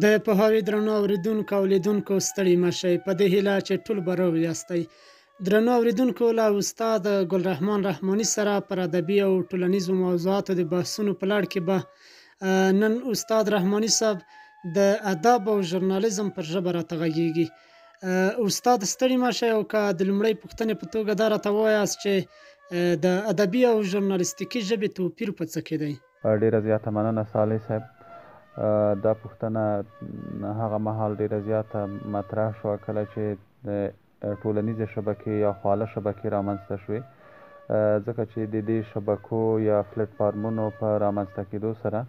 د پوهاوي درنو اوریدونکو او لیدونکو ستړي مه شئ، په دې هیله چې ټول به روغ یاستئ. درنو اوریدونکو، له استاد ګلرحمان رحماني سره پر ادبي او ټولنیزو موضوعاتو د بحثونو په لړ کې به نن استاد رحماني صاحب د ادب او ژورنالیزم پر ژبه راته غږیږي. استاد ستړي مه شئ، او که د لومړۍ پوښتنې په توګه دا راته ووایاست چې د ادبي او ژورنالیستیکي ژبې توپیر په څه کې دی؟ ډیره زیاته مننه صالح صاحب. دا پوښتنه هغه مهال ډیره زیاته مطرح شوه کله چې د ټولنیزې شبکې یا خواله شبکې رامنځته شوې، ځکه چې د دې شبکو یا پلیټ فارمونو په رامنځته کېدو سره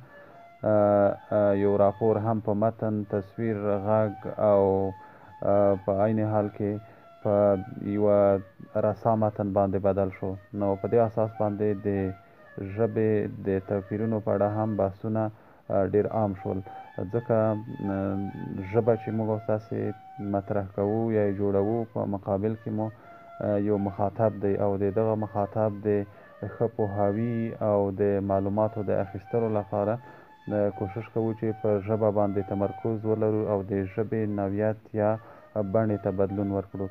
یو راپور هم په متن، تصویر، غږ او په عین حال کې په یوه رسا متن باندې بدل شو. نو په دې اساس باندې د ژبې د توپیرونو په اړه هم بحثونه ډیر عام شول، ځکه ژبه چې موږ تاسې مطرح کوو یا یې جوړوو، په مقابل کې مو یو مخاطب دی او د دغه مخاطب د ښه پوهاوي او د معلوماتو د اخیستلو لپاره کوشش کوو چې په ژبه باندې تمرکز ولرو او د ژبې نوعیت یا بڼې ته بدلون ورکړو.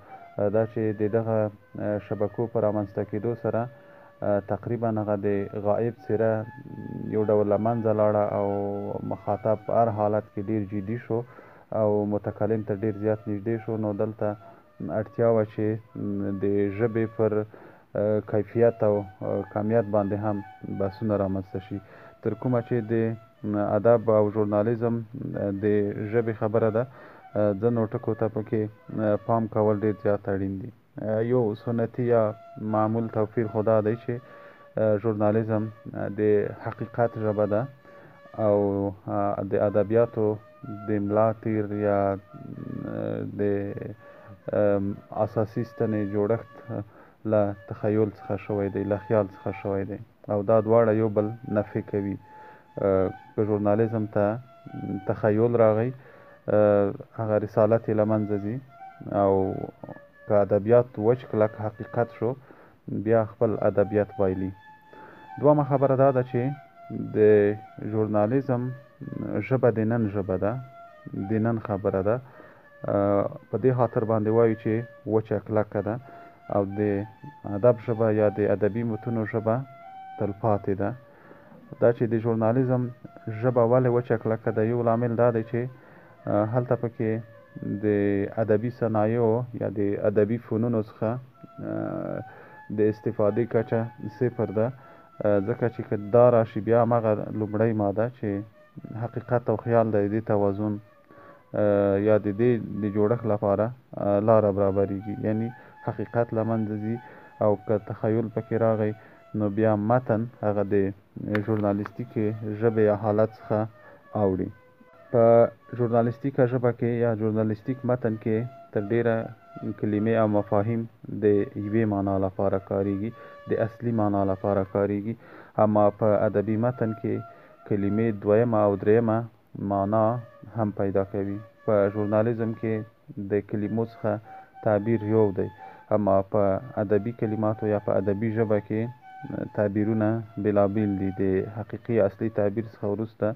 دا چې د دغه شبکو په رامنځته کېدو سره تقریبا هغه د غائب څیره یو ډول له منځه لاړه او مخاطب په هر حالت کې ډیر جدي شو او متکلم ته ډیر زیات نږدې شو. نو دلته اړتیا وه چې د ژبې پر کیفیت او کمیت باندې هم بحثونه رامنځته شي، تر کومه چې د ادب او ژورنالیزم د ژبې خبره ده. ځینو ټکو ته پکې پام کول ډیر زیات اړین دي. یو سنتي یا معمول توپیر خو دا دی چې ژورنالیزم د حقیقت ژبه ده او د ادبیاتو د ملا تیر یا د اساسي ستنې جوړښت له تخیل څخه شوی دی، له خیال څخه شوی دی او دا دواړه یو بل نفي کوي. که ژورنالیزم ته تخیل راغی، هغه رسالت یې له منځه ځي، او که ادبیات وچ کلک حقیقت شو، بیا خپل ادبیات بایلي. دویمه خبره دا ده چې د ژورنالیزم ژبه د نن ژبه ده، د نن خبره ده. په دې خاطر باندې وایو چې وچه کلکه ده، او د ادب ژبه یا د ادبي متونو ژبه تلپاتې ده. دا چې د ژورنالیزم ژبه ولې وچه کلکه ده، یو لامل دا دی چې هلته پکې د ادبي صنایعو یا د ادبي فنونو څخه د استفادې کچه صفر ده، ځکه چې که دا راشي بیا هماغه لومړۍ ماده چې حقیقت او خیال د دې توازن یا د دې د جوړښت لپاره لاره برابریږي، یعنی حقیقت له منځه ځي. او که تخیل پکې راغی، نو بیا متن هغه د ژورنالیستیکې ژبې یا حالت څخه اوړي. په ژورنالیستیکه ژبه کې یا ژورنالیستیک متن کې تر ډیره کلمې او مفاهیم د یوې معنا لپاره کاریږي، د اصلي معنا لپاره کاریږي، اما په ادبي متن کې کلمې دویمه او دریمه معنا هم پیدا کوي. په ژورنالیزم کې د کلمو څخه تعبیر یو دی، اما په ادبي کلماتو یا په ادبي ژبه کې تعبیرونه بېلابېل دي. د حقیقي اصلي تعبیر څخه وروسته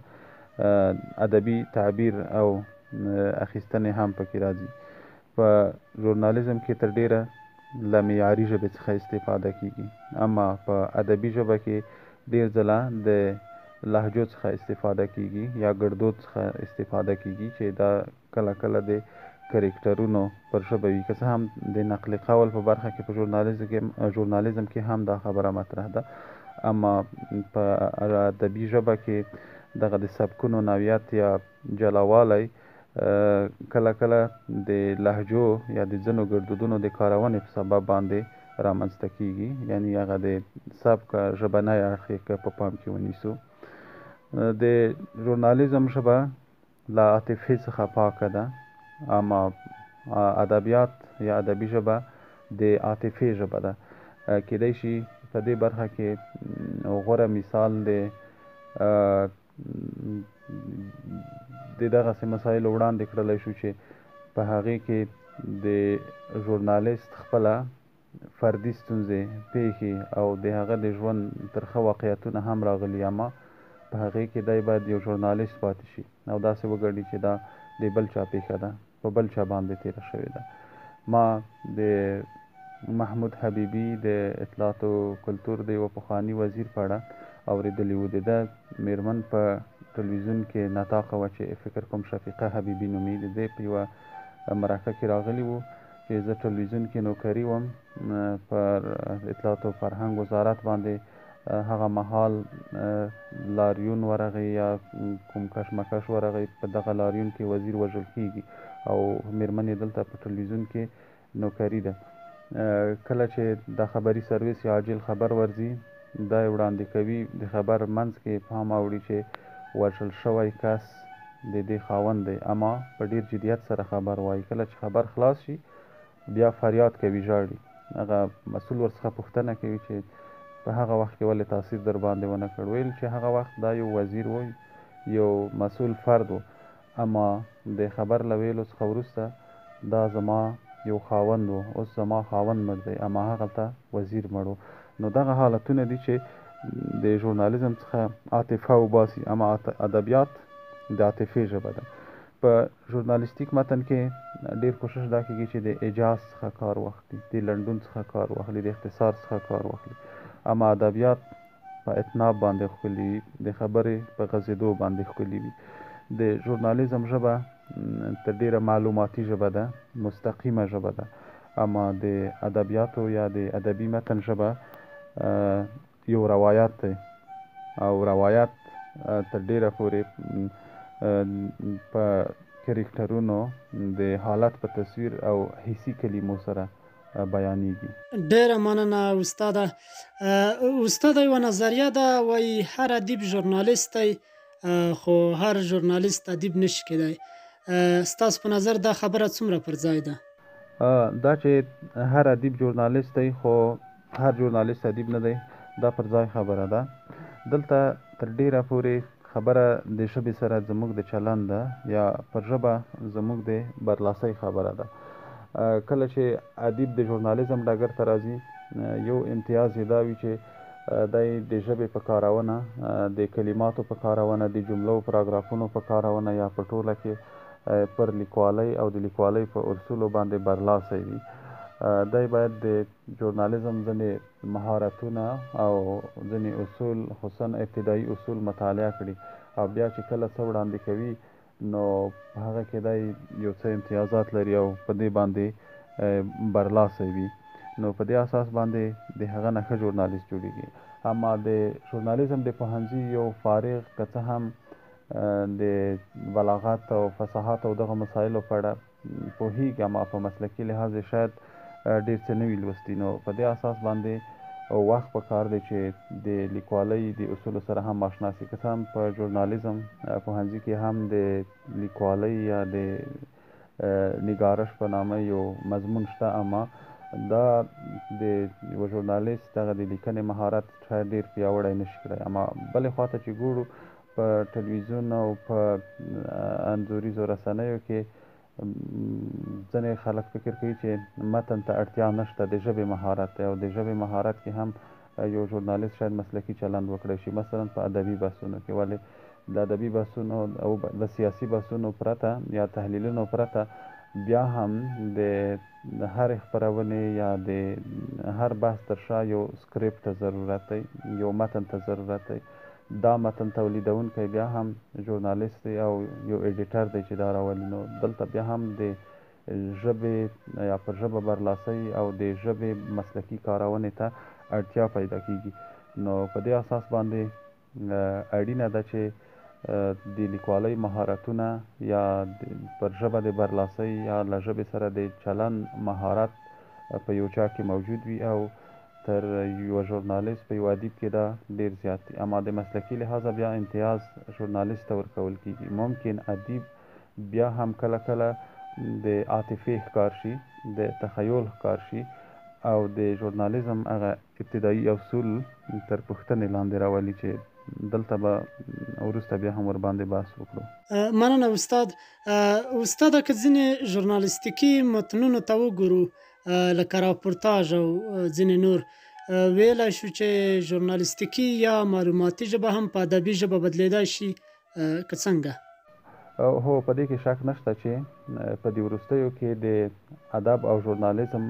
ادبي تعبیر او اخیستنې هم پکې راځي. په ژورنالیزم کې تر ډیره له معیاري ژبې څخه استفاده کیږي، اما په ادبي ژبه کې ډیر ځله د لهجو څخه استفاده کیږي یا ګړدود څخه استفاده کیږي، چې دا کله کله د کرکټرونو پر ژبه وي. که څه هم د نقل قول په برخه کې په ژورنالیزم کې هم دا خبره مطرح ده، اما په ادبي ژبه کې دغه د سبکونو نوعیت یا جلاوالی کله کله د لهجو یا د ځینو ګړدودونو د کارونې په سبب باندې رامنځته کیږي، یعنی هغه د سبک ژبنی اړخ یې که په پام کې ونیسو. د ژورنالیزم ژبه له عاطفې څخه پاکه ده، اما ادبیات یا ادبي ژبه د عاطفې ژبه ده. کیدای شي په دې برخه کې غوره مثال د دغسې مسایلو وړاندې کړلی شو چې په هغې کې د ژورنالیست خپله فردي ستونزې، پیښې او د هغه د ژوند ترخه واقعیتونه هم راغلي، اما په هغې کې دی باید یو ژورنالیست پاتې شي او داسې وګڼي چې دا د بل چا پېښه ده، په بل چا باندې تېره شوې ده. ما د محمود حبیبي د اطلاعات او کلتور د یوه پخواني وزیر په اړه اورېدلي وو. د ده مېرمن په ټلویزیون کې ناطاقه وه چې فکر کوم شفیقه حبیبي نومېږي. د دې په یوه مرکه کې راغلي وو چې زه ټلویزیون کې نوکري وم، پر اطلاعات او فرهنګ وزارت باندې هغه مهال لاریون ورغی یا کوم کشمکش ورغی، په دغه لاریون کې وزیر وژل کېږي او مېرمن یې دلته په ټلویزیون کې نوکري ده. کله چې د خبري سرویس یا عاجل خبر ورځي، دا یې وړاندې کوي، د خبر منځ کې پام اوړي چې وژل شوی کس د دې خاوند دی، اما په ډیر جدیت سره خبر وایي. کله چې خبر خلاص شي بیا فریاد کوي، ژاړي. هغه مسؤل ورڅخه پوښتنه کوي چې په هغه وخت کې ولې تاثیر در باندې ونه کړ. ویل چې هغه وخت دا یو وزیر و، یو مسؤل فرد و، اما د خبر له ویلو څخه وروسته دا زما یو خاوند و، اوس زما خاوند مړ دی، اما هغلته وزیر مړ و. نو دغه حالتونه دي چې د ژورنالیزم څخه عاطفه وباسي، اما ادبیات د عاطفې ژبه ده. په ژورنالیستیک متن کې ډیر کوشش دا کېږي چې د اجاز څخه کار واخلي، د لنډون څخه کار واخلي، د اختصار څخه کار واخلي، اما ادبیات په اتناب باندې ښکلي وي، د خبرې په غځېدو باندې ښکلي وي. د ژورنالیزم ژبه تر ډیره معلوماتي ژبه ده، مستقیمه ژبه ده، اما د ادبیاتو یا د ادبي متن ژبه یو روایت دی او روایت تر ډیره پورې په کرکټرونو د حالت په تصویر او حسي کلمو سره بیانېږي. ډیره مننه استاده. استاده یوه نظریه ده، وایي هر ادیب ژورنالیست دی، خو هر ژورنالیست ادیب نشي کیدی. ستاسو په نظر دا خبره څومره پر ځای ده؟ دا چې هر ادیب ژورنالیست دی خو هر ژورنالیست ادیب نه دی، دا پر ځای خبره ده. دلته تر ډیره پورې خبره د ژبې سره زموږ د چلند ده یا پر ژبه زموږ د برلاسۍ خبره ده. کله چې ادیب د ژورنالیزم ډګر ته راځي، یو امتیاز یې دا وي چې دی د ژبې په کارونه، د کلماتو په کارونه، د جملو پاراګرافونو په کارونه یا په ټوله کې پر لیکوالۍ او د لیکوالۍ په اصولو باندې برلاسی وي. دی باید د ژورنالیزم ځینې مهارتونه او ځینې اصول، خصوصا ابتدایي اصول مطالعه کړي او بیا چې کله څه وړاندې کوي نو په هغه کې دی یو څه امتیازات لري او په دې باندې برلاسی وي. نو په دې اساس باندې د هغه نه ښه ژورنالیست جوړېږي. اما د ژورنالیزم د پوهنځي یو فارغ که څه هم د بلاغت او فصاحت او دغه مسایلو په اړه پوهېږي، اما په مسلکي لحاظ شاید ډېر څه نه وي لوستي، نو په دې اساس باندې وخت په کار دی چې د لیکوالۍ د اصولو سره هم آشنا سي. که څه هم په ژورنالیزم پوهنځي کې هم د لیکوالۍ یا د نګارش په نامه یو مضمون شته، اما دا د یوه ژورنالیست دغه د لیکنې مهارت شاید ډېر پیاوړی نشي کړی. اما بلې خواته چې ګورو په ټلویزیون او په انځوریزو رسنیو کې ځینې خلک فکر کوي چې متن ته اړتیا نشته، د ژبې مهارت دی او د ژبې مهارت کې هم یو ژورنالیست شاید مسلکي چلند وکړی شي، مثلا په ادبي بحثونو کې. ولې د ادبي بحثونو او د سیاسي بحثونو پرته یا تحلیلونو پرته بیا هم د هرې خپرونې یا د هر بحث تر شا یو سکریپټ ته ضرورت دی، یو متن ته ضرورت دی. دا متن تولیدونکی بیا هم ژورنالیست دی او یو ایډیټر دی چې دا راولي. نو دلته بیا هم د ژبې یا پر ژبه برلاسۍ او د ژبې مسلکي کارونې ته اړتیا پیدا کېږي. نو په دې اساس باندې اړینه ده چې د لیکوالۍ مهارتونه یا پر ژبه د برلاسۍ یا له ژبې سره د چلند مهارت په یو چا کې موجود وي او تر یو ژورنالیست په یو ادیب کې دا ډېر زیات دی. اما د مسلکي لحاظه بیا امتیاز ژورنالیست ته ورکول کېږي. ممکن ادیب بیا هم کله کله د عاطفې ښکار شي، د تخیل ښکار شي او د ژورنالیزم هغه ابتدایي اصول تر پوښتنې لاندې راولي چې دلته به وروسته بیا هم ورباندې بحث وکړو. مننه استاد. استاده که ځینې ژورنالیستیکي متنونو ته وګورو لکه راپورتاژ او ځینې نور، ویلی شو چې ژورنالیستیکي یا معلوماتي ژبه هم په ادبي ژبه بدلیدای شي که څنګه؟ هو په دې کې شک نشته چې په دې وروستیو کې د ادب او ژورنالیزم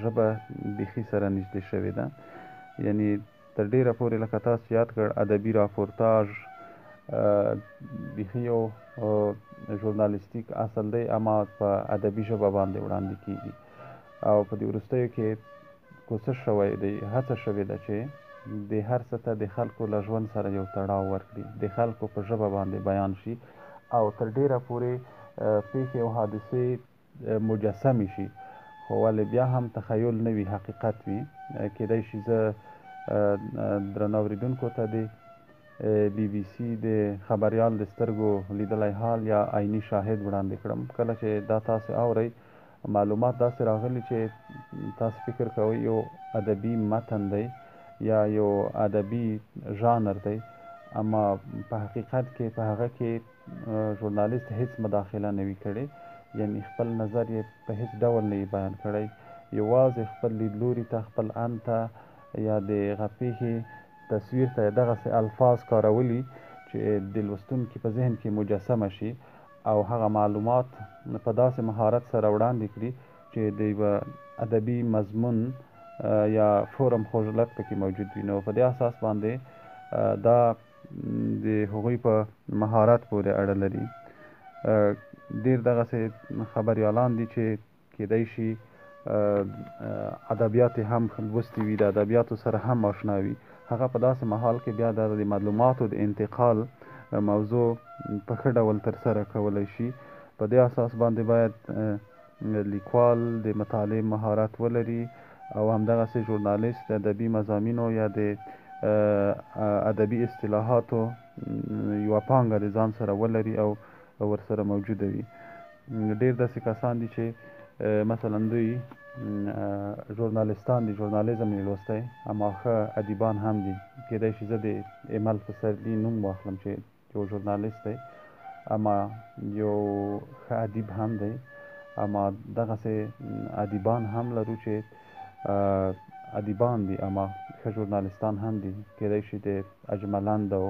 ژبه بیخي سره نږدې شوې ده. یعنی تر ډیره پورې لکه تاسو یاد کړ ادبي راپورتاژ بیخي یو ژورنالیستیک اصل دی، اما په ادبي ژبه باندې وړاندې کیږي. او په دې وروستیو کې کوشش شوی دی، هڅه شوې ده چې د هر څه ته د خلکو له ژوند سره یو تړاو ورکړي، د خلکو په ژبه باندې بیان شي او تر ډیره پورې پیښې او حادثې مجسمې شي، خو ولې بیا هم تخیل نه وي، حقیقت وي. کیدای شي زه درنو اورېدونکو ته د بی بي سي د خبریال د سترګو لیدلی حال یا عیني شاهد وړاندې کړم. کله چې دا تاسې اورئ معلومات داسې راغلي چې تاسو فکر کوئ یو ادبي متن دی یا یو ادبي ژانر دی، اما په حقیقت کې په هغه کې ژورنالیست هیڅ مداخله نه وي کړې، یعنی خپل نظر یې په هیڅ ډول نه وي بیان کړی، یوازې خپل لیدلوري ته، خپل ان ته یا د هغه پیښې تصویر ته دغسې الفاظ کارولي چې د لوستونکي په ذهن کې مجسمه شي او هغه معلومات په داسې مهارت سره وړاندې کړي چې د یوه ادبي مضمون یا فورم خجالت پکې موجود وي. نو په دې اساس باندې دا د هغوی په مهارت پورې اړه لري. ډېر دغسې خبریالان دي چې کیدای شي ادبیات هم لوستي وي، د ادبیاتو سره هم آشنا وي، هغه په داسې محال کې بیا د معلوماتو د انتقال موضوع په ښه ډول ترسره کولی شي. په دې اساس باندې باید لیکوال د مطالعې مهارت ولري او همدغسې ژورنالیست د ادبي مضامینو یا د ادبي اصطلاحاتو یوه پانګه د ځان سره ولري او ورسره موجوده وي. ډېر داسې کسان دي چې مثلا دوی ژورنالیستان دي، ژورنالیزم یې لوستی، اما ښه ادیبان هم دي. کیدای شي زه د ایمل پسرلي نوم واخلم چې یو ژورنالیست دی اما یو ښه ادیب هم دی، اما دغسې ادیبان هم لرو چې ادیبان دي اما ښه ژورنالیستان هم دي. کیدای شي د اجملند او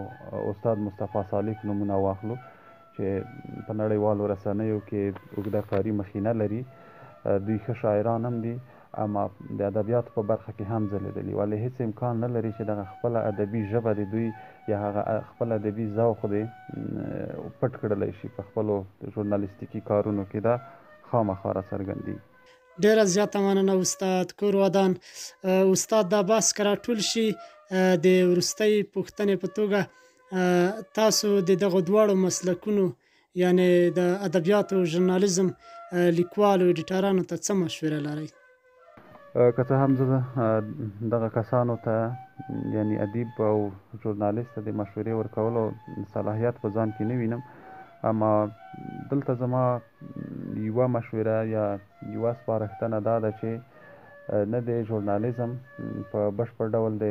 استاد مصطفی صالح نومونه واخلو چې په نړیوالو رسنیو کې اوږده کاري مخینه لري. دوی ښه شاعران هم دي اما د ادبیاتو په برخه کې هم ځلېدلي، ولې هیڅ امکان نه لري چې دغه خپله ادبي ژبه د دوی یا هغه خپل ادبي ذوق دی پټ کړلی شي په خپلو ژورنالیستیکي کارونو کې. دا خامخا راڅرګندېږي. ډیره زیاته مننه استاد کور ودان. استاد دا بحث که راټول شي د وروستۍ پوښتنې په توګه تاسو د دغو دواړو مسلکونو یعنی د ادبیاتو او ژورنالیزم لیکوالو ایډیټرانو ته څه مشوره لرئ؟ که څه هم زه دغه کسانو ته یعنی ادیب او ژورنالیست ته د مشورې ورکولو صلاحیت په ځان کې نه وینم، اما دلته زما یوه مشوره یا یوه سپارښتنه دا ده چې نه د ژورنالیزم په بشپړ ډول د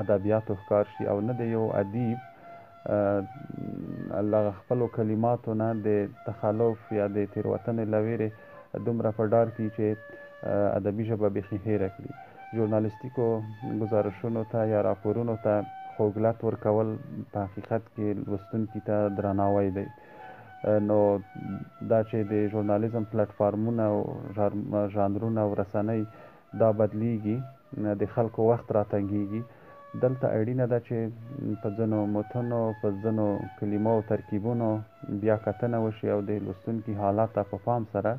ادبیاتو ښکار شي او نه د یو ادیب له خپلو کلماتو نه د تخلف یا د تېروتنې له ویرې دومره په ډار کړي چې ادبي ژبه بیخي هیره کړي. ژورنالیستیکو ګزارشونو ته یا راپورونو ته خوږلت ورکول په حقیقت کې لوستونکي ته درناوی دی. نو دا چې د ژورنالیزم پلټفارمونه او ژانرونه او رسنۍ دا بدلیږي، د خلکو وخت راتنګیږي، دلته اړینه ده چې په ځینو متنو په ځینو کلمو او ترکیبونو بیا کتنه وشي او د لوستونکي حالات ته په پام سره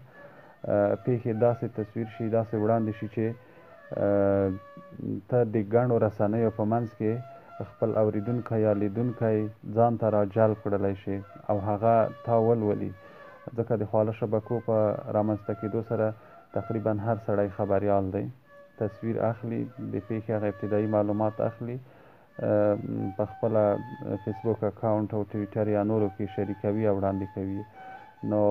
پیښې داسې تصویر شي، داسې وړاندې شي چې ته د ګڼو رسنیو په منځ کې خپل اوریدونکی یا لیدونکی ځان ته راجلب کړلی شي او هغه تا ولولي. ځکه د خواله شبکو په رامنځته کېدو سره تقریبا هر سړی خبریال دی، تصویر اخلي، د پیښې هغه ابتدایي معلومات اخلي، په خپله فیسبوک اکاونټ او ټویټر یا نورو کې شریکوي او وړاندې کوي. نو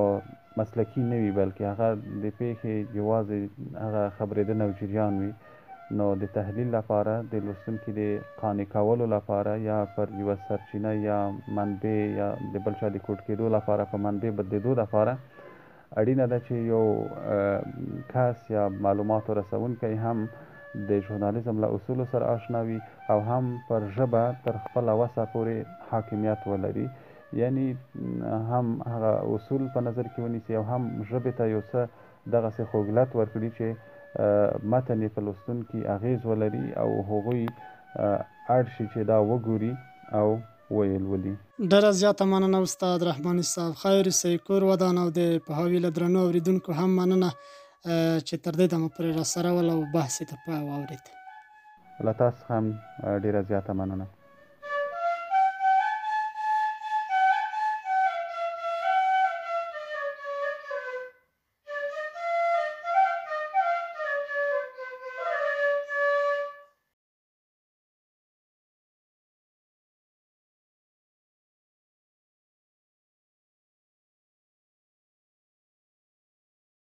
مسلکي نه وي بلکې هغه د پیښې یوازې هغه خبرېدنه او جریان وي. نو د تحلیل لپاره، د لوستونکي د قانع کولو لپاره یا پر یوه سرچینه یا منبع یا د بل چا د کوټ کېدو لپاره په منبع بدلېدو لپاره اړینه ده چې یو کس یا معلوماتو رسونکی هم د ژورنالیزم له اصولو سره آشنا وي او هم پر ژبه تر خپله وسه پورې حاکمیت ولري، یعنی هم هغه اصول په نظر کې ونیسي او هم ژبې ته یو څه دغسې خوږلت ورکړي چې متن یې په لوستونکي اغیز ولري او هغوی اړ شي چې دا وګوري او ویې لولي. ډېره زیاته مننه استاد رحماني صاحب. خیر اوسئ، کور ودان او د پوهاوي له درنو اورېدونکو هم مننه چې تر دې دمه پورې راسره ول او بحث یې تر پایه واورېد. له تاسو هم ډېره زیاته مننه.